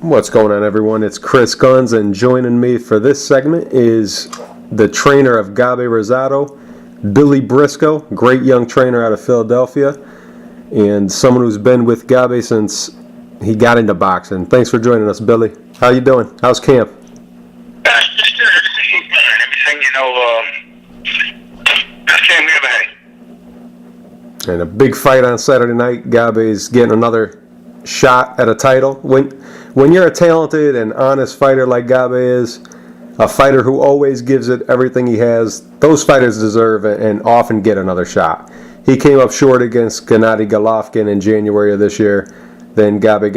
What's going on, everyone? It's Chris Gunzz, and joining me for this segment is the trainer of Gabe Rosado, Billy Briscoe, great young trainer out of Philadelphia, and someone who's been with Gabe since he got into boxing. Thanks for joining us, Billy. How you doing? How's camp? Everything, best camp we ever had. And a big fight on Saturday night. Gabe's getting another shot at a title. When you're a talented and honest fighter like Gabe is, a fighter who always gives it everything he has, those fighters deserve it and often get another shot. He came up short against Gennady Golovkin in January of this year. Then Gabe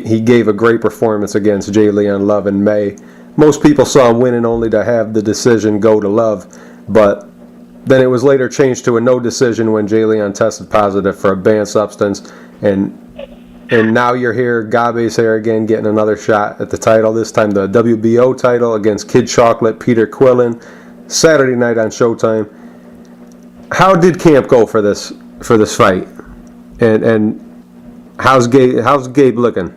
he gave a great performance against J. Leon Love in May. Most people saw him winning only to have the decision go to Love, but then it was later changed to a no decision when J. Leon tested positive for a banned substance, and now you're here, Gabe's here again, getting another shot at the title, this time the WBO title against Kid Chocolate, Peter Quillin, Saturday night on Showtime. How did camp go for this fight? And how's Gabe looking?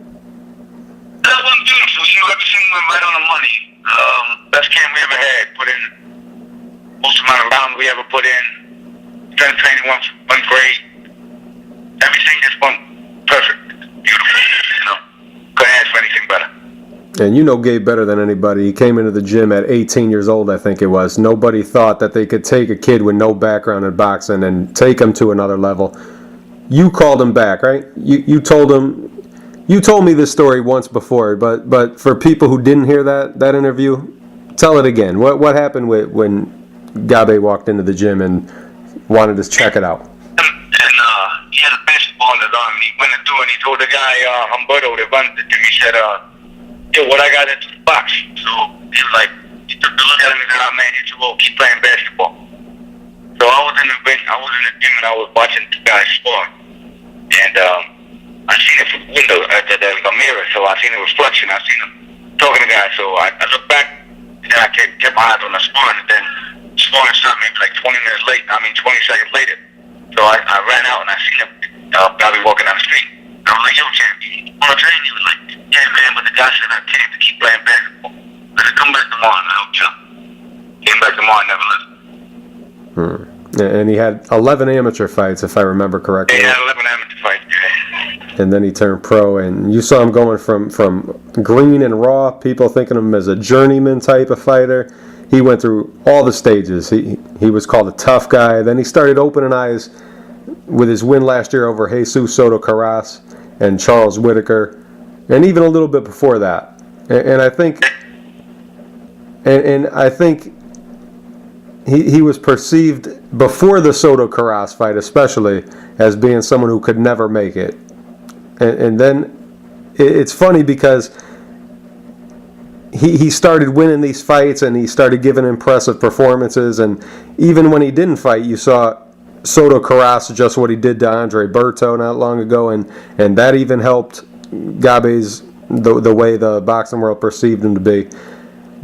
That was beautiful. Everything went right on the money. Best camp we ever had. Put in most amount of rounds we ever put in. Strength training went great. Everything just went perfect. Beautiful. Couldn't ask for anything better. And you know Gabe better than anybody. He came into the gym at 18 years old, I think it was. Nobody thought that they could take a kid with no background in boxing and take him to another level. You called him back, right? You told me this story once before, but for people who didn't hear that interview, tell it again. What happened when Gabe walked into the gym and wanted to check it out? He had a basketball in his arm. He went into it and he told the guy, Humberto, that runs the gym, he said, yo, what I got into the box. So he was like, he took a look at him and said, oh man, you will keep playing basketball. So I was in the gym and I was watching the guy spar. And I seen it from the window at the mirror, so I seen a reflection. I seen him talking to the guy. So I looked back and then I kept my eyes on the sparring, and then sparring stopped maybe like 20 seconds later. So I ran out and I seen him probably walking down the street. And I was like, yo, champ, you want to train? He was like, yeah, man, but the guy said I can't to keep playing basketball. I said, come back tomorrow and I'll jump. Came back tomorrow and never listened. And he had 11 amateur fights, if I remember correctly. Yeah, he had 11 amateur fights, yeah. And then he turned pro, and you saw him going from green and raw, people thinking of him as a journeyman type of fighter. He went through all the stages. He was called a tough guy. Then he started opening eyes with his win last year over Jesus Soto Carras and Charles Whitaker, and even a little bit before that. And I think he was perceived before the Soto Carras fight, especially, as being someone who could never make it. And then it's funny because he started winning these fights and he started giving impressive performances, and even when he didn't fight, you saw Soto Carras just what he did to Andre Berto not long ago, and that even helped Gabe's the way the boxing world perceived him to be.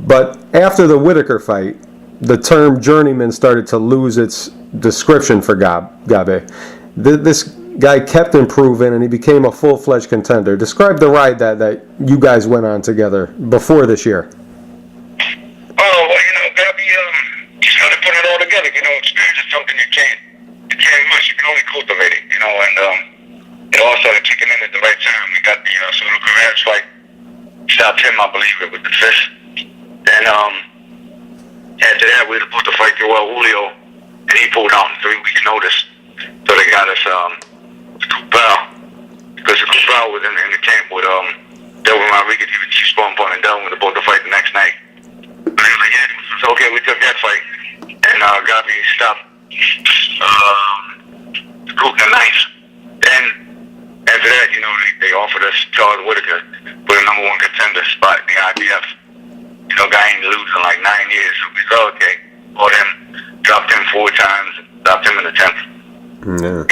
But after the Whitaker fight, the term journeyman started to lose its description for Gabe. This guy kept improving and he became a full-fledged contender. Describe the ride that you guys went on together before this year. Oh, well, Gabe, you started putting it all together. Experience is something you can't rush. You can only cultivate it, and it all started kicking in at the right time. We got the Soto Carras fight. Stopped him, I believe, it with the fist. Then, after that, we were supposed to fight Joel Julio, and he pulled out in 3 weeks' notice. So they got us Cupel, because Cupel was in the camp with Delvin Rodriguez. He was chief sparring partner, and Delvin was supposed to fight the next night. And they were like, yeah, so okay, we took that fight, and Gabe stopped the group in the ninth. Then, after that, they offered us Charles Whitaker for the #1 contender spot in the IBF. Guy ain't losing like 9 years, so we said, okay, fought him, dropped him 4 times, dropped him in the 10th. Yeah.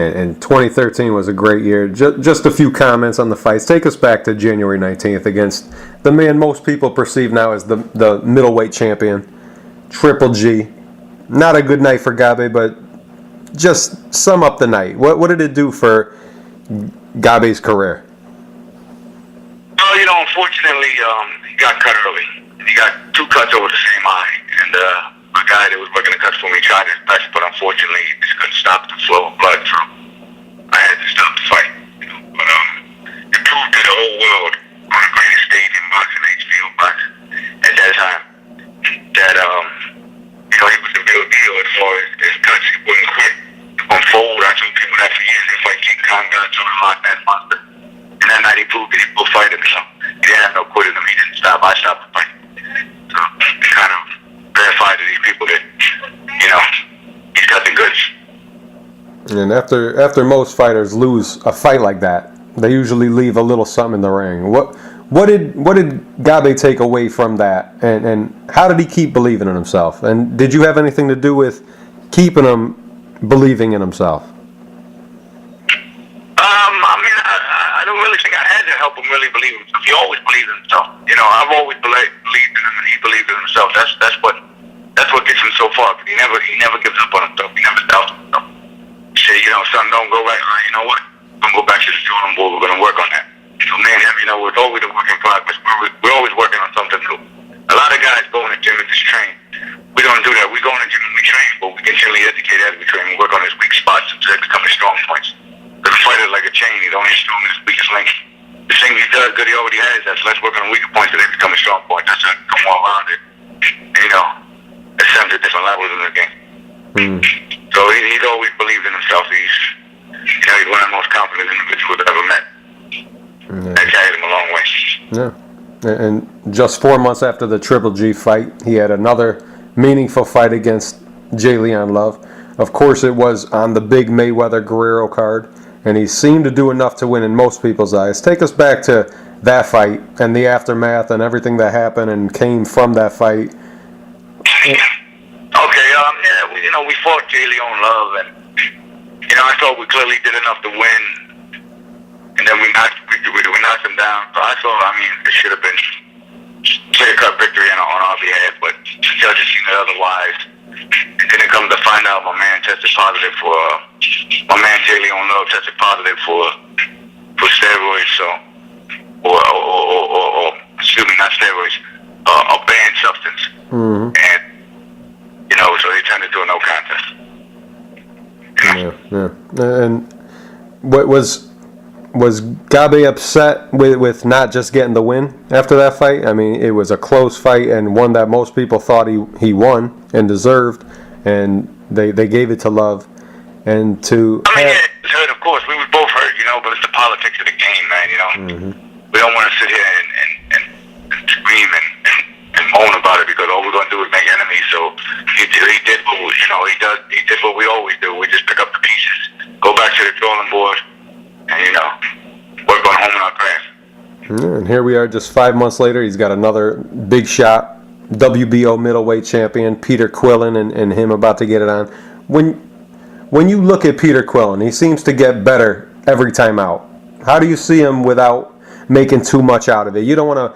And 2013 was a great year. Just a few comments on the fights. Take us back to January 19th against the man most people perceive now as the middleweight champion, Triple G. Not a good night for Gabe, but just sum up the night. What did it do for Gabe's career? Well, unfortunately, he got cut early. He got 2 cuts over the same eye, and a guy that was working the cuts for me tried his best, but unfortunately, he just couldn't stop the flow of blood, so I had to stop the fight. But it proved to the whole world on the greatest stage in boxing, HBO boxing, at that time, that he was the real deal as far as his cuts. He wouldn't quit. He wouldn't fold. I told people that for years. If I King Kong got to unlock that monster. And that night he proved that he could fight him. So he didn't have no quit in him. He didn't stop. I stopped the fight. So it kind of verified to these people that, he's got the goods. And after most fighters lose a fight like that, they usually leave a little something in the ring. What did Gabe take away from that, and how did he keep believing in himself? And did you have anything to do with keeping him believing in himself? I don't really think I had to help him really believe in himself. He always believed in himself. I've always believed in him, and he believed in himself. That's what gets him so far. He never gives up on himself. He never doubts himself. He said, son, don't go back. You know what? I'm gonna go back to the drawing board. We're gonna work on that. So me and him, it's always a work in progress. We're always working on something new. A lot of guys go in the gym and just train. We don't do that. We go in the gym and we train, but we continually educate as we train. We work on his weak spots until they become his strong points. Because a fighter is like a chain. He's only as strong as his weakest link. The thing he does good, he already has that. So let's work on the weaker points until they become a strong point. That's how come all around it. Ascend to different levels in the game. So he's always believed in himself. He's one of the most confident individuals I've ever met. That carried him a long way. Yeah. And just 4 months after the Triple G fight, he had another meaningful fight against J. Leon Love. Of course, it was on the big Mayweather-Guerrero card, and he seemed to do enough to win in most people's eyes. Take us back to that fight and the aftermath and everything that happened and came from that fight. Okay, we fought J. Leon Love, and I thought we clearly did enough to win, and then we knocked him down. So I thought, it should have been clear-cut victory on our behalf, but the judges seen it otherwise. And then it comes to find out my man J. Leon Love tested positive for steroids, so or excuse me, not steroids, a banned substance. And so he turned it to a no contest. Yeah. And what was Gabe upset with not just getting the win after that fight? It was a close fight and one that most people thought he won and deserved, and they gave it to Love. And to it was hurt, of course. We were both hurt, but it's the politics of the game, man. We don't want to sit here and scream and moan about it, because all we're going to do is make enemies. So he did what he did what we always do. We just pick up the pieces, go back to the drawing board, and work on home in our craft. And here we are, just 5 months later. He's got another big shot, WBO middleweight champion Peter Quillin, and him about to get it on. When you look at Peter Quillin, he seems to get better every time out. How do you see him without making too much out of it? You don't want to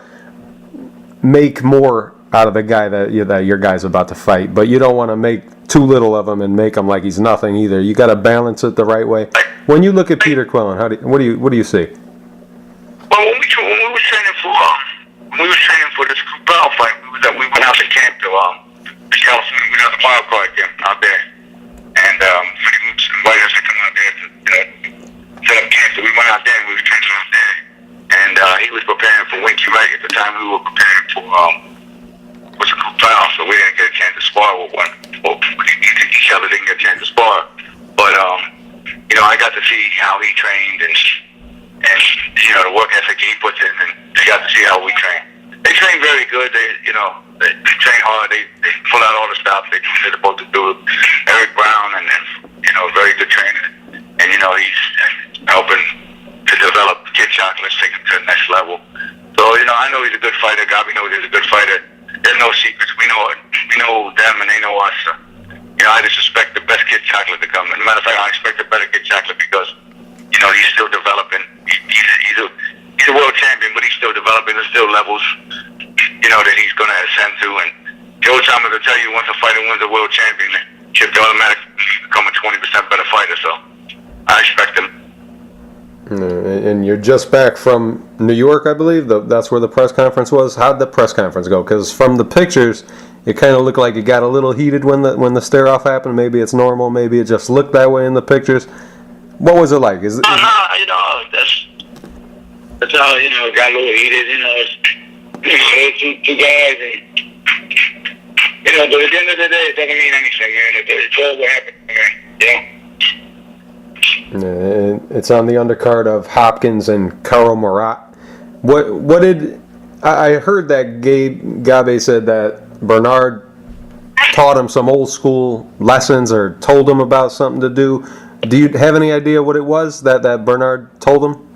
make more out of the guy that your guy's about to fight, but you don't want to make too little of him and make him like he's nothing either. You got to balance it the right way. When you look at Peter Quillin, what do you see? Well, when we were training for this group battle fight, we went out to camp to California. We got the wild card camp out there, and Freddie Moops invited us to come out there to set up camp. So we went out there and we were training out there, and he was preparing for Winky Wright at the time. We were preparing for a group battle, so we didn't get a chance to spar with one. Well, each other didn't get a chance to spar, but I got to see how he trained and the work ethic he puts in, and I got to see how we train. They train very good. They train hard. They pull out all the stops they're supposed to do. Eric Brown, and very good trainer, and he's helping to develop Kid Chocolates, take him to the next level. So I know he's a good fighter. Gabi knows he's a good fighter. There's no secrets. We know it. We know them, and they know us. So, I just expect the best Kid Chocolate to come. As a matter of fact, I expect a better Kid Chocolate because he's still developing. He's a world champion, but he's still developing. There's still levels, that he's going to ascend to. And Joe Thomas will tell you, once a fighter wins a world championship, they automatically become a 20% better fighter. So I expect him And you're just back from New York, I believe. That's where the press conference was. How'd the press conference go? Because from the pictures, it kind of looked like it got a little heated when the stare-off happened. Maybe it's normal. Maybe it just looked that way in the pictures. What was it like? That's how, it got a little heated, those two guys, and, but at the end of the day, it doesn't mean anything, man. It's all what happened, It's on the undercard of Hopkins and Karo Murat. What did I heard that Gabe said that Bernard taught him some old school lessons or told him about something to do. Do you have any idea what it was that Bernard told him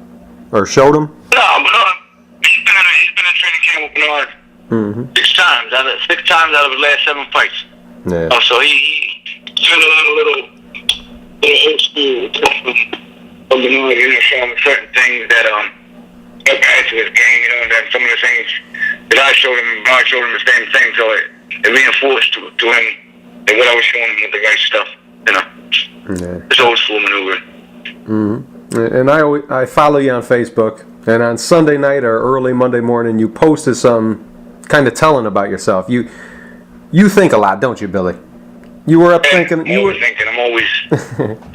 or showed him? No, he's been in training camp with Bernard 6 times out of his last 7 fights. Yeah. So he sent a little old school from Bernard, showing him certain things that add to his game, and then some of the things that I showed him, Bernard showed him the same thing, so it reinforced to him that what I was showing him was the right stuff, Yeah. It's old school maneuvering. And I follow you on Facebook, and on Sunday night or early Monday morning, you posted something kind of telling about yourself. You think a lot, don't you, Billy? You were up thinking. I'm always thinking. I'm always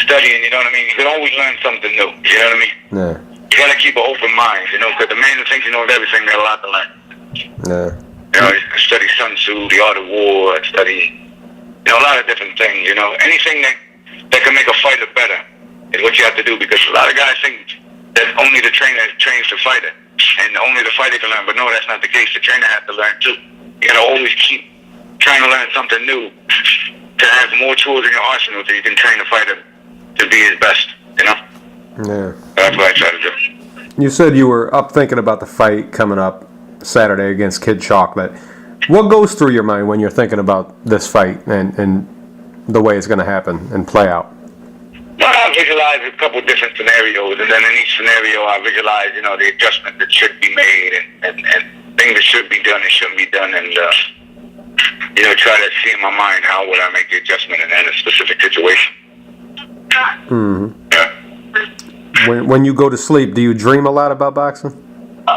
studying. You know what I mean? You can always learn something new. You know what I mean? Yeah. You gotta keep an open mind. Because the man who thinks he knows everything got a lot to learn. Yeah. I study Sun Tzu, the art of war. I study, a lot of different things. Anything that can make a fighter better is what you have to do. Because a lot of guys think that only the trainer trains the fighter, and only the fighter can learn. But no, that's not the case. The trainer has to learn too. You gotta always keep trying to learn something new to have more tools in your arsenal so you can train the fighter to be his best. Yeah. That's what I try to do. You said you were up thinking about the fight coming up Saturday against Kid Chocolate. What goes through your mind when you're thinking about this fight and the way it's going to happen and play out? Well, I visualize a couple different scenarios, and then in each scenario I visualize, the adjustment that should be made and things that should be done and shouldn't be done, and try to see in my mind how would I make the adjustment in a specific situation. Yeah. When you go to sleep, do you dream a lot about boxing? Yeah,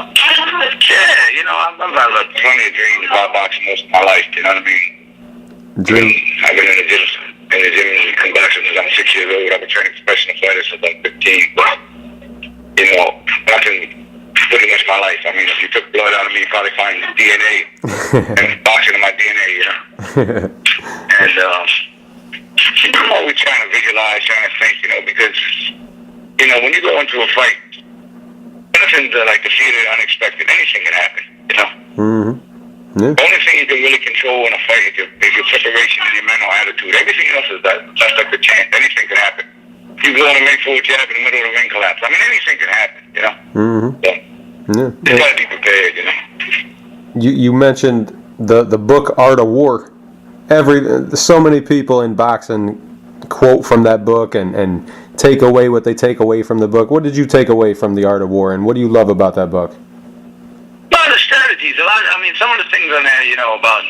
I've had plenty of dreams about boxing most of my life. You know what I mean? I've been in the gym boxing since I'm 6 years old. I've been training professional fighters since I'm 15. But boxing pretty much my life. I mean, if you took blood out of me, you'd probably find DNA and boxing in my DNA. And I'm always trying to visualize, trying to think, because when you go into a fight, nothing's like the fear of the unexpected. Anything can happen, Yeah. The only thing you can really control in a fight is your preparation and your mental attitude. Everything else is just like a chance. Anything can happen. You go in the ring for a jab in the middle of the ring collapse. I mean, anything can happen, So, you gotta be prepared, You mentioned the book Art of War. So many people in boxing quote from that book and take away what they take away from the book. What did you take away from the Art of War, and what do you love about that book? Well, the strategies. Some of the things on there, about.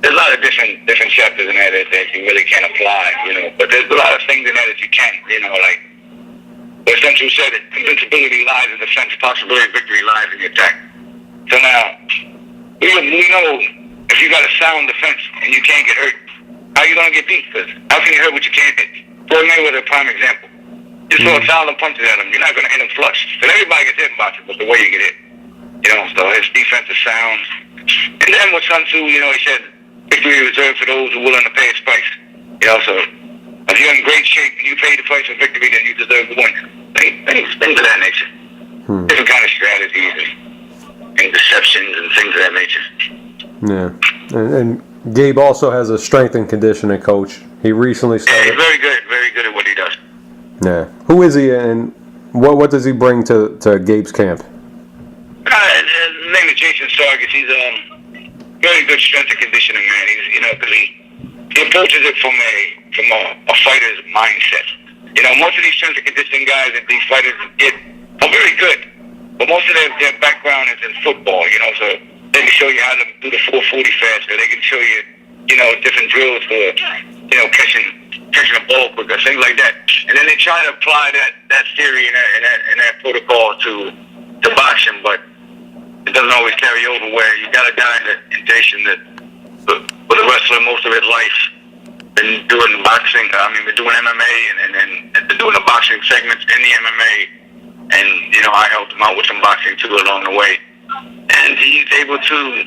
There's a lot of different chapters in there that you really can't apply, But there's a lot of things in there that you can, like what Central said, invincibility lies in defense, possibility of victory lies in the attack. So now, we know if you got a sound defense and you can't get hurt, how are you going to get beat? Because how can you hurt what you can't hit? Floyd Mayweather, a prime example. You throw 1,000 punches at him, you're not going to hit him flush. And everybody gets hit in boxing, but the way you get hit. So his defense is sound. And then with Sun Tzu, he said, victory is reserved for those who are willing to pay its price. So if you're in great shape and you pay the price of victory, then you deserve to win. Things of that nature. Different kind of strategies and deceptions and things of that nature. Yeah. And Gabe also has a strength and conditioning coach. He recently started. Yeah, he's very good at what he does. Yeah. Who is he, and what does he bring to Gabe's camp? His name is Sargus. He's a very good strength and conditioning man. He's, because he approaches it from a fighter's mindset. Most of these strength and conditioning guys that these fighters get are very good, but most of their background is in football. So they can show you how to do the 440 faster. They can show you, different drills for, catching catching the ball quicker, things like that. And then they try to apply that theory and that protocol to boxing, but it doesn't always carry over. Where you got a guy in Jason that was a wrestler most of his life, been doing boxing. Been doing MMA and been doing the boxing segments in the MMA. And I helped him out with some boxing too along the way. And he's able to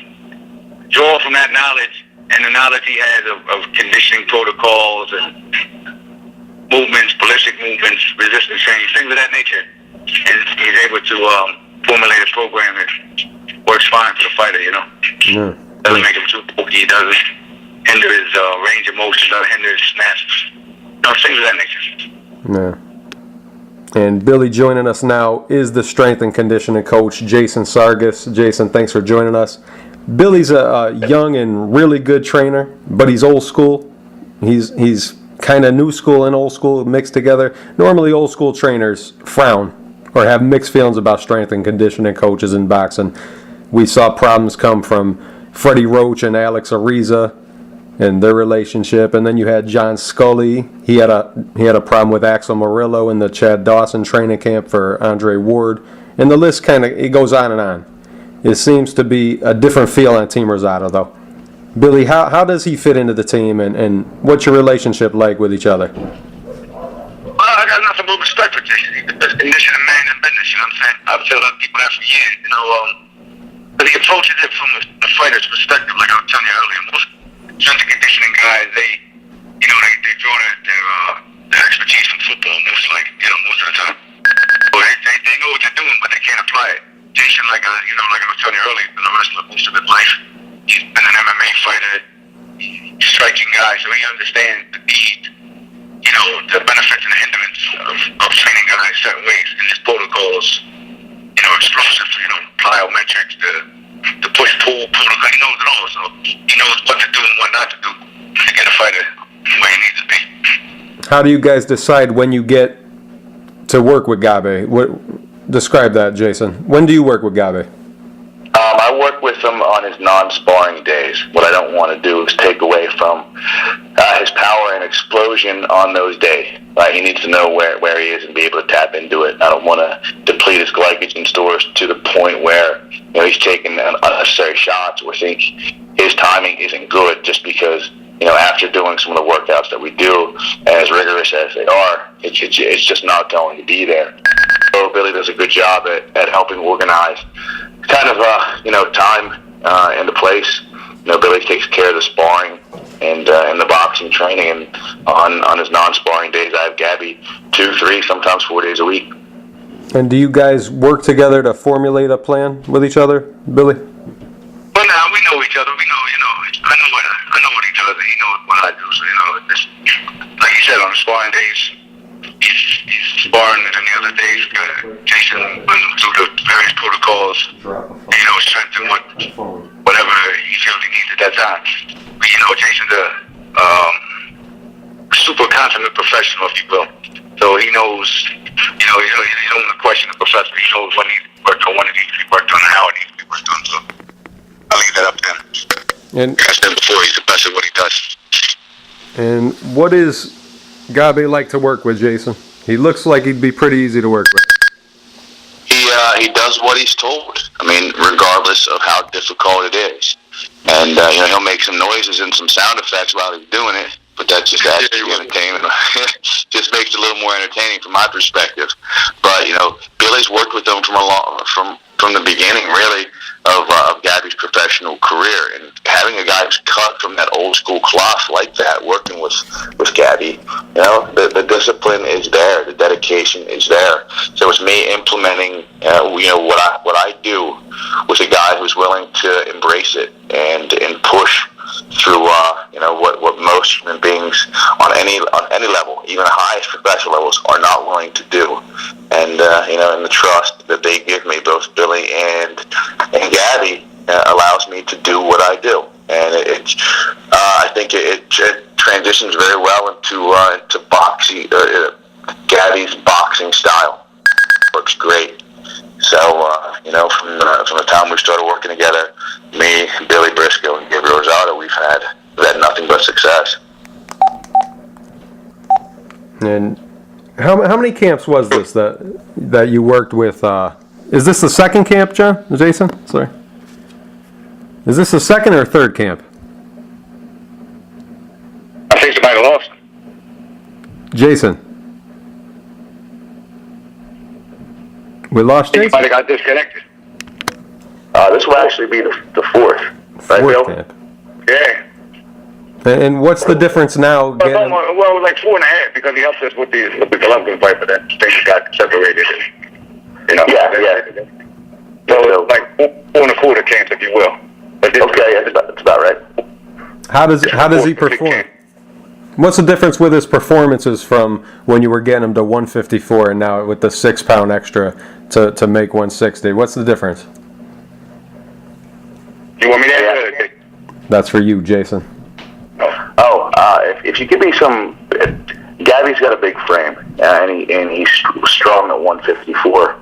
draw from that knowledge and the knowledge he has of conditioning protocols and movements, ballistic movements, resistance training, things of that nature. And he's able to formulate a program that works fine for the fighter, Yeah. Doesn't make him too pokey, doesn't hinder his range of motion, doesn't hinder his snaps, things of that nature. Yeah. And Billy joining us now is the strength and conditioning coach, Jason Sargus. Jason, thanks for joining us. Billy's a young and really good trainer, but he's old school. He's kind of new school and old school mixed together. Normally, old school trainers frown or have mixed feelings about strength and conditioning coaches in boxing. We saw problems come from Freddie Roach and Alex Ariza and their relationship, and then you had John Scully. He had a problem with Axel Murillo in the Chad Dawson training camp for Andre Ward, and the list it goes on and on. It seems to be a different feel on Team Rosado, though. Billy, how does he fit into the team, and what's your relationship like with each other? Well, I got nothing but respect for Jason. He's the best conditioning man in business, you know what I'm saying? I've told other people that for years, but he approaches it from the fighter's perspective, like I was telling you earlier. Most strength and conditioning guys, they draw their expertise from football, most of the time. Well, they know what they're doing, but they can't apply it. Jason, like I was telling you earlier, he's been a wrestler most of his life. He's been an MMA fighter, striking guy, so he understands the need, the benefits and the hindrance of training guys certain ways, and his protocols, explosive, plyometrics, the push-pull protocol. He knows it all, so he knows what to do and what not to do to get a fighter where he needs to be. How do you guys decide when you get to work with Gabe? Describe that, Jason. When do you work with Gabe? I work with him on his non-sparring days. What I don't want to do is take away from his power and explosion on those days. He needs to know where he is and be able to tap into it. I don't want to deplete his glycogen stores to the point where he's taking unnecessary shots or think his timing isn't good just because after doing some of the workouts that we do, as rigorous as they are, it's just not going to be there. So Billy does a good job at helping organize kind of time into place. Billy takes care of the sparring and the boxing training, and on his non-sparring days, I have Gabby 2, 3, sometimes 4 days a week. And do you guys work together to formulate a plan with each other, Billy? Well, now we know each other. I know what he does, and he knows what I do. So like you said, on the sparring days, he's sparring, and then the other days, Jason runs him through the various protocols. Strength and whatever he feels he needs at that time. But Jason's a super consummate professional, if you will. So he knows, he don't want to question the professor. He knows what needs to be worked on, when it needs to be worked on, and how it needs to be worked on. So I'll leave that up to him. And like I said before, he's the best at what he does. And what is Gabe like to work with, Jason? He looks like he'd be pretty easy to work with. He does what he's told. Regardless of how difficult it is. And he'll make some noises and some sound effects while he's doing it, but that just adds to the entertainment. Just makes it a little more entertaining from my perspective. But Billy's worked with them from the beginning, really, of Gabby's professional career, and having a guy who's cut from that old school cloth like that, working with Gabby, the discipline is there, the dedication is there. So it's me implementing, what I do with a guy who's willing to embrace it and push through, what most human beings on any level, even the highest professional levels, are not willing to do. And and the trust that they give me, both Billy and Gabby, allows me to do what I do. And I think it transitions very well into boxing, Gabby's boxing style. Works great. So from the time we started working together, me, Billy Briscoe, and Gabe Rosado, we've had nothing but success. And how many camps was this that you worked with? Is this the second camp, Jason? Sorry. Is this the second or third camp? I think somebody lost. Jason. We lost Jason? Somebody got disconnected. This will actually be the fourth. Right, Bill? Camp. Yeah. And what's the difference now? Well, it was like 4.5 because he helped us with the Golovkin fight, but then things got separated. You know. Yeah. So like 4.25 camps, if you will. But Okay, that's about right. How does he perform? What's the difference with his performances from when you were getting him to 154 and now with the 6 pound extra to make 160? What's the difference? You want me to answer? That's for you, Jason. If you give me some, Gabby's got a big frame, and he's strong at 154.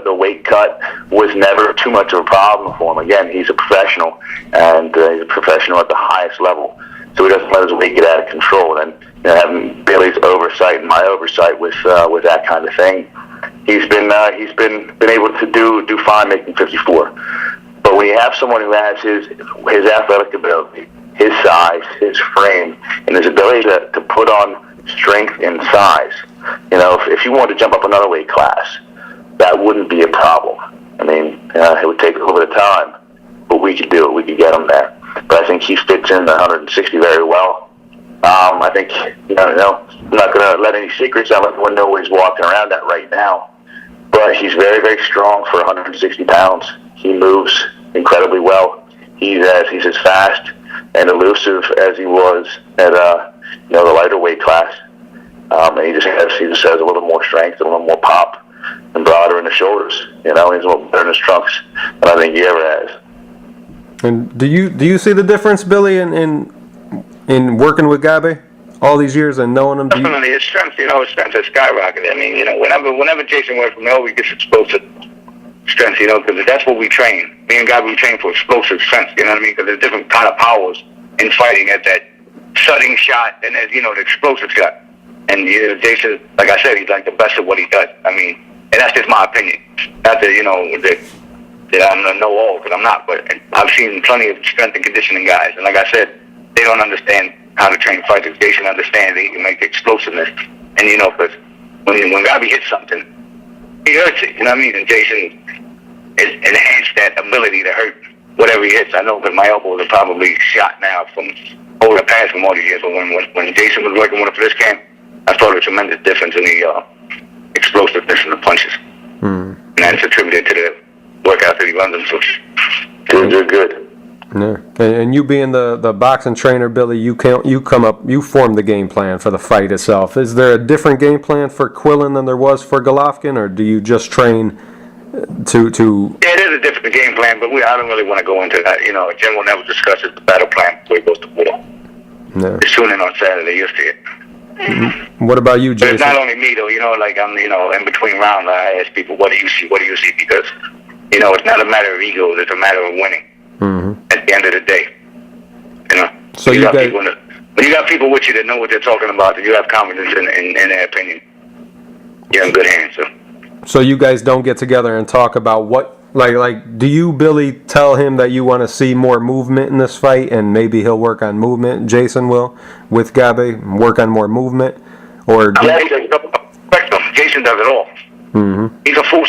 The weight cut was never too much of a problem for him. Again, he's a professional, and he's a professional at the highest level, so he doesn't let his weight get out of control. And having Billy's oversight and my oversight with that kind of thing, he's been able to do fine making 54. But when you have someone who has his athletic ability, his size, his frame, and his ability to put on strength and size, if you wanted to jump up another weight class, that wouldn't be a problem. I mean, it would take a little bit of time, but we could do it. We could get him there. But I think he fits in the 160 very well. I think, I'm not going to let any secrets out. Everyone knows where he's walking around at right now. But he's very, very strong for 160 pounds. He moves incredibly well. He's as fast and elusive as he was at the lighter weight class. And he just has a little more strength, a little more pop, and broader in the shoulders. He's a little better in his trunks than I think he ever has. And do you see the difference, Billy, in working with Gabe all these years and knowing him? Definitely, his strength, his strength has skyrocketed. I mean, whenever Jason works for me, he gets explosive strength, because that's what we train. Me and Gabe, we train for explosive strength, you know what I mean? Because there's different kind of powers in fighting at that sudden shot and there's, the explosive shot. And Jason, like I said, he's like the best at what he does. I mean, and that's just my opinion. Not that, that I'm going to know all, because I'm not, but I've seen plenty of strength and conditioning guys. And like I said, they don't understand how to train fighters. Jason understands that he can make the explosiveness. And, because when Gabi hits something, he hurts it, you know what I mean? And Jason has enhanced that ability to hurt whatever he hits. I know because my elbows are probably shot now from over the past from all these years. But when Jason was working with him for this camp, I saw a tremendous difference in the explosiveness in the punches. And that's attributed to the workout that he runs them. So good. Yeah. And you being the boxing trainer, Billy, you formed the game plan for the fight itself. Is there a different game plan for Quillin than there was for Golovkin, or do you just train to? Yeah, it is a different game plan, but I don't really want to go into that. Jim will never discuss the battle plan before he goes to war. No. It's tuning in on Saturday. You'll see it. Mm-hmm. What about you, Jason? But it's not only me though. Like I'm, in between rounds, I ask people, "What do you see? What do you see?" Because it's not a matter of egos; it's a matter of winning. Mm-hmm. At the end of the day, So you guys, when you got people with you that know what they're talking about, and you have confidence in their opinion, you're in good hands. So you guys don't get together and talk about what, like, do you, Billy, tell him that you want to see more movement in this fight, and maybe he'll work on movement? Jason will, with Gabe, work on more movement, or? Jason does it all. Mm-hmm. He's a full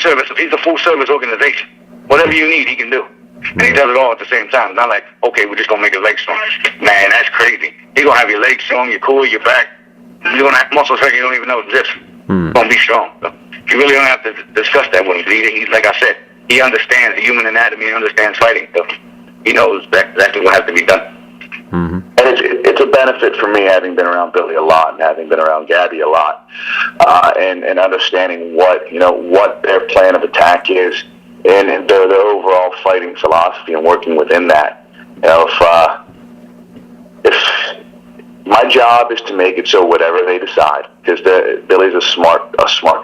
service organization. Whatever you need, he can do. And he does it all at the same time. It's not like, okay, we're just going to make his legs strong. Man, that's crazy. He's going to have your legs strong, your core, your back. You're going to have muscles like you don't even know exist. It's going to be strong. So you really don't have to discuss that with him. He, like I said, he understands the human anatomy. He understands fighting. So he knows exactly what has to be done. Mm-hmm. And it's a benefit for me having been around Billy a lot and having been around Gabby a lot, and understanding what their plan of attack is. And their overall fighting philosophy and working within that. If my job is to make it so whatever they decide, because Billy's a smart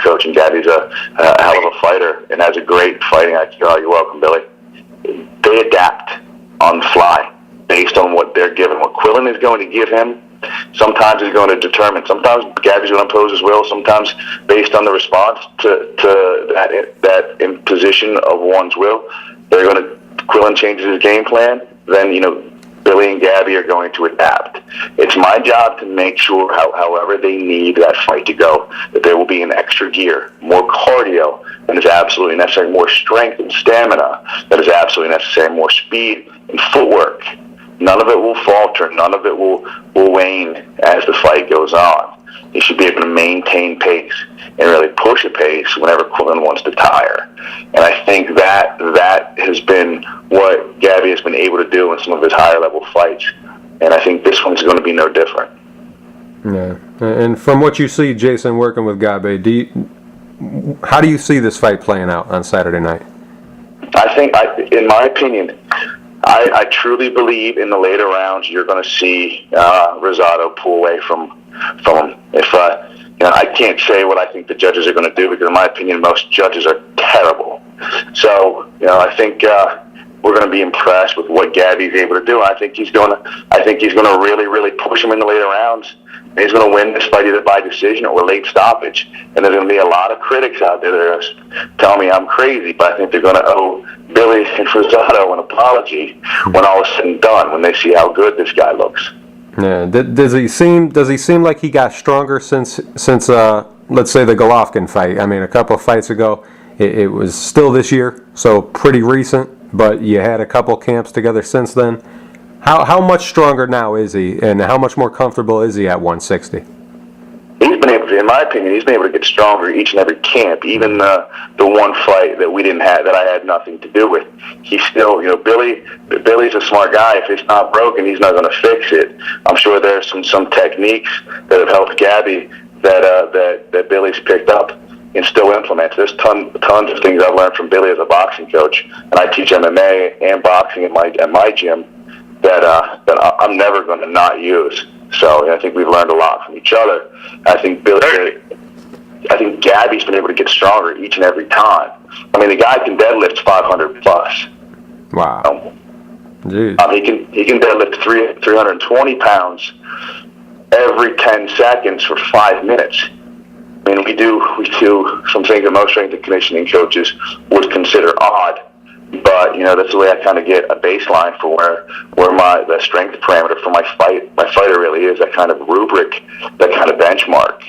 coach and Gabby's a hell of a fighter and has a great fighting IQ. Oh, you're welcome, Billy. They adapt on the fly based on what they're given. What Quillin is going to give him Sometimes he's going to determine. Sometimes Gabby's going to impose his will. Sometimes based on the response to that imposition of one's will, Quillin changes his game plan. Then Billy and Gabby are going to adapt. It's my job to make sure, however they need that fight to go, that there will be an extra gear, more cardio than is absolutely necessary, more strength and stamina that is absolutely necessary, more speed and footwork. None of it will falter. None of it will wane as the fight goes on. He should be able to maintain pace and really push a pace whenever Quillin wants to tire. And I think that has been what Gabby has been able to do in some of his higher level fights. And I think this one's going to be no different. Yeah. And from what you see, Jason, working with Gabe, how do you see this fight playing out on Saturday night? I think, in my opinion, I truly believe in the later rounds you're going to see Rosado pull away from him. If I can't say what I think the judges are going to do, because in my opinion most judges are terrible. So I think we're going to be impressed with what Gabby's able to do. I think he's going to really push him in the later rounds. And he's going to win this fight either by decision or late stoppage. And there's going to be a lot of critics out there that are going to tell me I'm crazy, but I think they're going to owe Billy and Rosado an apology when all is said and done, when they see how good this guy looks. Yeah. Does he seem like he got stronger since let's say the Golovkin fight? I mean, a couple of fights ago, it was still this year, so pretty recent, but you had a couple camps together since then. How much stronger now is he, and how much more comfortable is he at 160? He's been able to, in my opinion, he's been able to get stronger each and every camp. Even the one fight that we didn't have, that I had nothing to do with, he's still, Billy's a smart guy. If it's not broken, he's not going to fix it. I'm sure there's some techniques that have helped Gabby that Billy's picked up and still implements. There's tons of things I've learned from Billy as a boxing coach, and I teach MMA and boxing at my gym that I'm never going to not use. So I think we've learned a lot from each other. I think Gabby's been able to get stronger each and every time. I mean, the guy can deadlift 500 plus. Wow. He can deadlift 320 pounds every 10 seconds for 5 minutes. I mean, we do some things that most strength and conditioning coaches would consider odd. But that's the way I kind of get a baseline for where the strength parameter for my fighter really is, that kind of rubric, that kind of benchmark.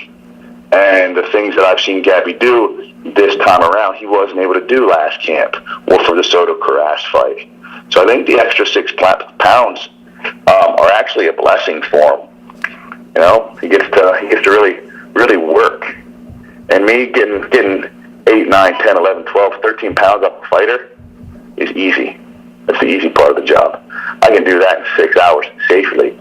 And the things that I've seen Gabby do this time around, he wasn't able to do last camp or for the Soto Carras fight. So I think the extra 6 pounds are actually a blessing for him. He gets to really work. And me getting 8, 9, 10, 11, 12, 13 pounds off a fighter is easy. That's the easy part of the job. I can do that in 6 hours safely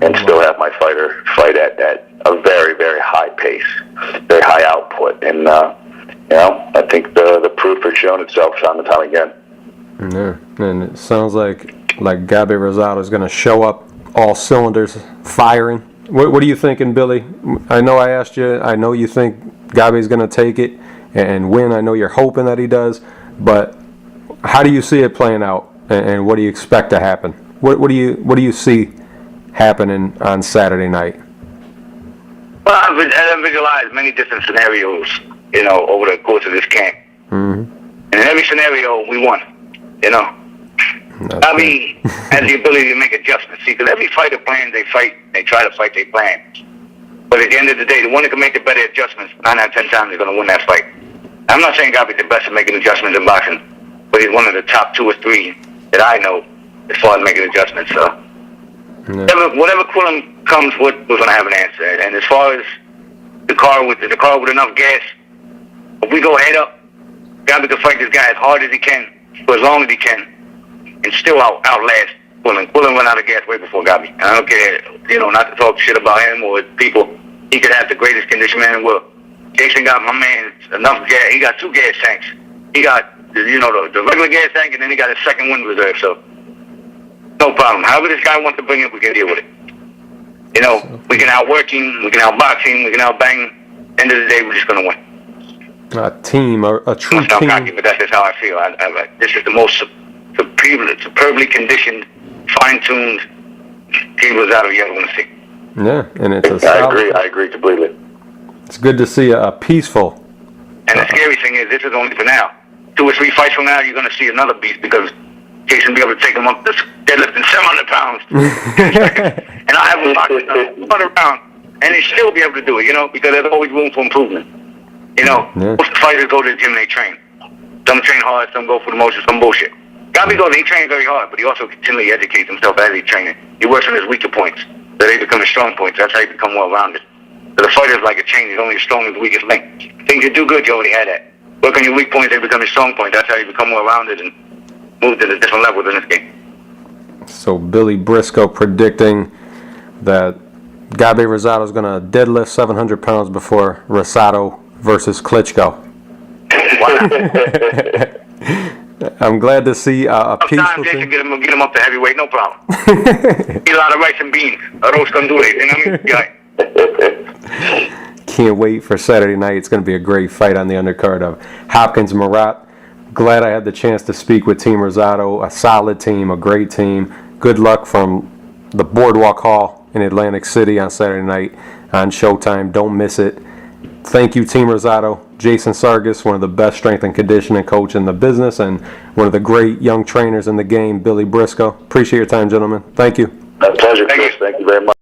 and still have my fighter fight at a very, very high pace, very high output. And, I think the proof has shown itself time and time again. Yeah, and it sounds like Gabe Rosado is going to show up all cylinders firing. What are you thinking, Billy? I know I asked you. I know you think Gabe's going to take it and win. I know you're hoping that he does, but how do you see it playing out, and what do you expect to happen? What do you see happening on Saturday night? Well, I've visualized many different scenarios, over the course of this camp. Mm-hmm. And in every scenario, we won. Gabi has the ability to make adjustments. See, because every fighter plans, they try to fight, they plan. But at the end of the day, the one that can make the better adjustments, 9 out of 10 times, is going to win that fight. I'm not saying Gabi's the best at making adjustments in boxing, but he's one of the top 2 or 3 that I know as far as making adjustments. So whatever Quillin comes with, we're going to have an answer. And as far as the car with enough gas, if we go head up, Gabi can fight this guy as hard as he can, for as long as he can, and still outlast Quillin. Quillin went out of gas way before Gabi. And I don't care, not to talk shit about him or people. He could have the greatest condition man in the world. Jason got my man enough gas. He got 2 gas tanks. He got the regular gas tank, and then he got a second wind reserve. So no problem. However this guy wants to bring it, we can deal with it. We can outwork him, we can outbox him, we can outbang. End of the day, we're just gonna win. A team, a true team. I'm cocky, but that's just how I feel. This is the most superbly conditioned, fine-tuned team Rosado you ever want to see. Yeah, and it's a I agree completely. It's good to see a peaceful. And the scary thing is, this is only for now. 2 or 3 fights from now, you're going to see another beast because Jason will be able to take him up to deadlifting 700 pounds. And I have him boxing 200 pounds. And they still be able to do it, because there's always room for improvement. Most fighters go to the gym and they train. Some train hard, some go for the motion, some bullshit. Gabi goes, he trains very hard, but he also continually educates himself as he's training. He works on his weaker points, so they become his strong points. That's how you become well-rounded. So the fighter's like a chain. He's only as strong as the weakest link. Things you do good, you already had that. Work on your weak points, they become your strong points. That's how you become well-rounded and move to the different levels in this game. So Billy Briscoe predicting that Gabe Rosado is going to deadlift 700 pounds before Rosado versus Klitschko. I'm glad to see a peaceful thing. Get him up to heavyweight, no problem. Eat a lot of rice and beans. Arroz con dule, Can't wait for Saturday night. It's going to be a great fight on the undercard of Hopkins Murat. Glad I had the chance to speak with Team Rosado. A solid team, a great team. Good luck from the Boardwalk Hall in Atlantic City on Saturday night on Showtime. Don't miss it. Thank you, Team Rosado. Jason Sargus, one of the best strength and conditioning coach in the business and one of the great young trainers in the game, Billy Briscoe. Appreciate your time, gentlemen. Thank you. My pleasure, Chris. Thank you very much.